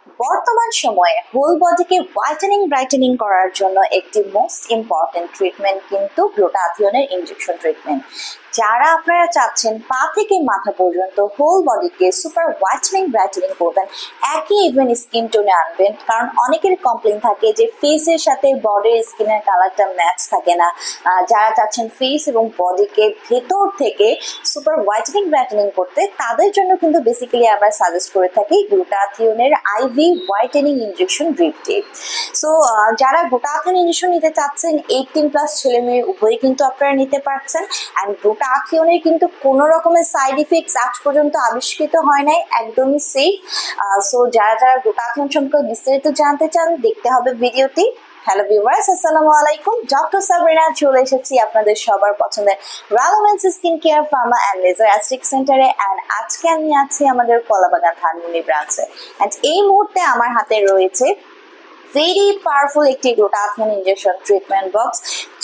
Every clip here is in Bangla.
বর্তমান সময়ে হোল বডিকে হোয়াইটেনিং ব্রাইটেনিং করার জন্য একটি মোস্ট ইম্পর্টেন্ট ট্রিটমেন্ট কিন্তু গ্লুটাথিওনের ইনজেকশন ট্রিটমেন্ট। যারা আপনারা চাচ্ছেন পা থেকে মাথা পর্যন্ত হোল বডিকে সুপার হোয়াইটেনিং ব্রাইটেনিং করবেন, একই ইভেন স্কিন টোনে আনবেন, কারণ অনেকের কমপ্লেন থাকে যে ফেসের সাথে বডির স্কিনের কালারটা ম্যাচ থাকে না। যারা চাচ্ছেন ফেস এবং বডিকে ভেতর থেকে সুপার হোয়াইটেনিং ব্রাইটেনিং করতে, তাদের জন্য কিন্তু বেসিক্যালি আমরা সাজেস্ট করে থাকি গ্লুটাথিওনের আইভি হোয়াইটেনিং ইনজেকশন ড্রিপ টিপ। সো যারা গ্লুটাথিওন ইনজেকশন নিতে চাচ্ছেন 18+ ছেলে মেয়ে উভয়ই কিন্তু আপনারা নিতে পারছেন। অ্যান্ড গ্লুটাথিওনের কিন্তু কোনো রকমের সাইড ইফেক্টস আজ পর্যন্ত আবিষ্কৃত হয় নাই, একদমই সেফ। সো যারা গ্লুটাথিওন সম্পর্কে বিস্তারিত জানতে চান, দেখতে হবে ভিডিওটি। হ্যালো ভিউয়ার্স, আসসালামু আলাইকুম। ডক্টর সাবরিনা চলে এসেছি আপনাদের সবার পছন্দের relevance skin care pharma and laser aesthetic সেন্টারে। অ্যান্ড আজকে আমি আছি আমাদের কলাবাগান ধানমন্ডি ব্রাঞ্চে। অ্যান্ড এই মুহূর্তে আমার হাতে রয়েছে ভেরি পাওয়ারফুল একটি গ্লুটাথিওন ইনজেকশন ট্রিটমেন্ট বক্স।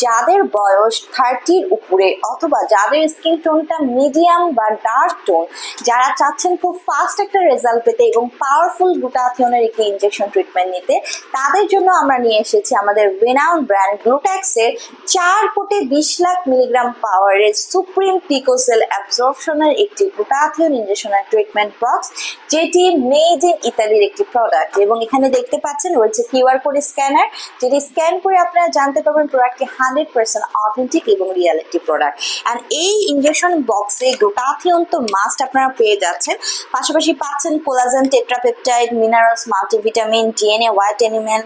যাদের বয়স 30-র উপরে অথবা যাদের স্কিন টোনটা মিডিয়াম বা ডার্ক টোন, যারা চাচ্ছেন খুব ফাস্ট একটা রেজাল্ট পেতে এবং পাওয়ারফুল গ্লুটাথিওনের একটি ইনজেকশন ট্রিটমেন্ট নিতে, তাদের জন্য আমরা নিয়ে এসেছি আমাদের রেনাউন্ড ব্র্যান্ড গ্লুট্যাক্সের 4 কোটি 20 লাখ মিলিগ্রাম পাওয়ারের সুপ্রিম পিকোসেল অ্যাবজর্পশনের একটি গ্লুটাথিওন ইনজেকশনের ট্রিটমেন্ট বক্স, যেটি মেড ইন ইতালির একটি প্রোডাক্ট। এবং এখানে দেখতে পাচ্ছেন রয়েছে কিউআর কোড স্ক্যানার, যেটি স্ক্যান করে আপনারা জানতে পারবেন প্রোডাক্টটি 100% অথেন্টিক এবং রিয়েল একটি প্রোডাক্ট। অ্যান্ড এই ইনজেকশন বক্সে গ্লুটাথিওন তো মাস্ট আপনারা পেয়ে যাচ্ছেন, পাশাপাশি পাচ্ছেন collagen, tetrapeptide, minerals, multivitamin, DNA white animal,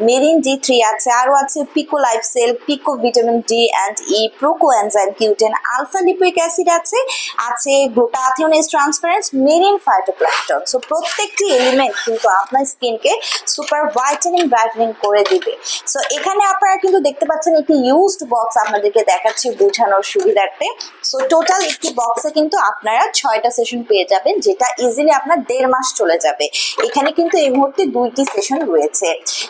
marine D3 আছে, আরও আছে pico life cell, pico vitamin D and E, pro co enzyme Q ten, alpha lipoic acid আছে, glutathione is transparent, marine phytoplankton. So প্রত্যেকটি এলিমেন্ট কিন্তু আপনার স্কিনকে সুপার হোয়াইটেনিং ব্রাইটেনিং করে দিবে। সো এখানে আপনারা কিন্তু দেখতে পাচ্ছেন একটি ইউজড বক্স আপনাদেরকে দেখাচ্ছি বোঝানোর সুবিধার্থে। সো টোটাল একটি বক্সে কিন্তু আপনারা 6টা সেশন পেয়ে যাবেন, যেটা ইজিলি আপনার 1.5 মাস চলে যাবে। এখানে কিন্তু এই মুহূর্তে 2টি সেশন রয়েছে।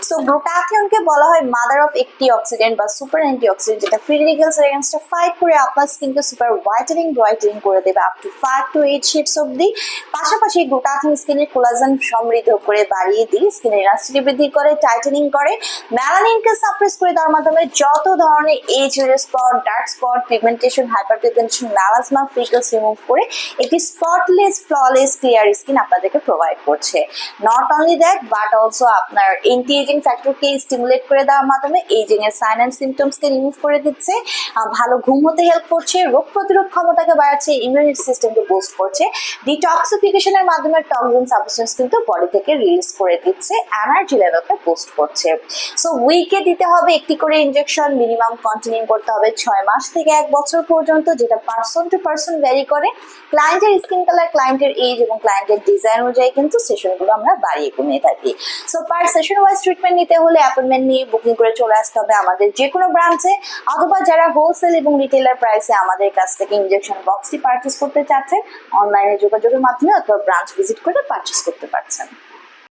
সো গ্লুটাথিওনকে বলা হয় মাদার অফ অ্যান্টিঅক্সিডেন্ট বা সুপার অ্যান্টিঅক্সিডেন্ট, যেটা ফ্রি রেডিক্যালস এগেইনস্টে ফাইট করে আপনার স্কিনকে সুপার হোয়াইটেনিং ব্রাইটেনিং করে দেবে আপ টু 5 to 8 শেডস অবধি। পাশাপাশি গ্লুটাথিওন স্কিনের কোলাজেন সমৃদ্ধ করে বাড়িয়ে দিয়ে স্কিনের ইলাস্টিসিটি বৃদ্ধি করে, টাইটেনিং করে, মেলানিনকে সাপ্রেস করে দেওয়ার মাধ্যমে যত ধরনের age spot, dark spot, pigmentation, hyper pigmentation, melasma, freckles remove করে একটি স্পটলেস, ফ্ললেস, ক্লিয়ার স্কিন আপনাদেরকে প্রোভাইড করছে। Not only that, but also আপনার এন্টি এজিং ফ্যাক্টরকে স্টিমুলেট করে দেওয়ার মাধ্যমে এজিং এর সাইন অ্যান্ড সিমটমসকে রিমুভ করে দিচ্ছে, ভালো ঘুম হতে হেল্প করছে, রোগ প্রতিরোধ ক্ষমতাকে বাড়াচ্ছে, ইমিউনিটি সিস্টেমকে বুস্ট করছে, ডিটক্সিফিকেশনের মাধ্যমে টক্সিন সাবস্টেন্স কিন্তু বডি থেকে রিলিজ করে দিচ্ছে, এনার্জি লেভেলকে বুস্ট করছে। সো উইকে দিতে হবে একটি করে ইনজেকশন, মিনিমাম কন্টিনিউ করতে হবে 6 মাস থেকে 1 বছর পর্যন্ত, যেটা পার্সন টু পার্সন ভ্যারি করে। ক্লায়েন্টের স্কিন কালার, ক্লায়েন্টের এজ এবং ক্লায়েন্টের ডিজাইন অনুযায়ী কিন্তু সেশনগুলো আমরা বাড়িয়ে কমিয়ে থাকি। সো পার সেশন ওয়াইজ ট্রিটমেন্ট নিতে হলে অ্যাপয়েন্টমেন্ট নিয়ে বুকিং করে চলে আসতে হবে আমাদের যে কোনো ব্রাঞ্চে, অথবা যারা হোলসেল এবং রিটেলার প্রাইসে আমাদের কাছ থেকে ইনজেকশন বক্সটি পারচেস করতে চাচ্ছেন, অনলাইনে যোগাযোগের মাধ্যমে অথবা ব্রাঞ্চ ভিজিট করে পারচেস করতে পারছেন।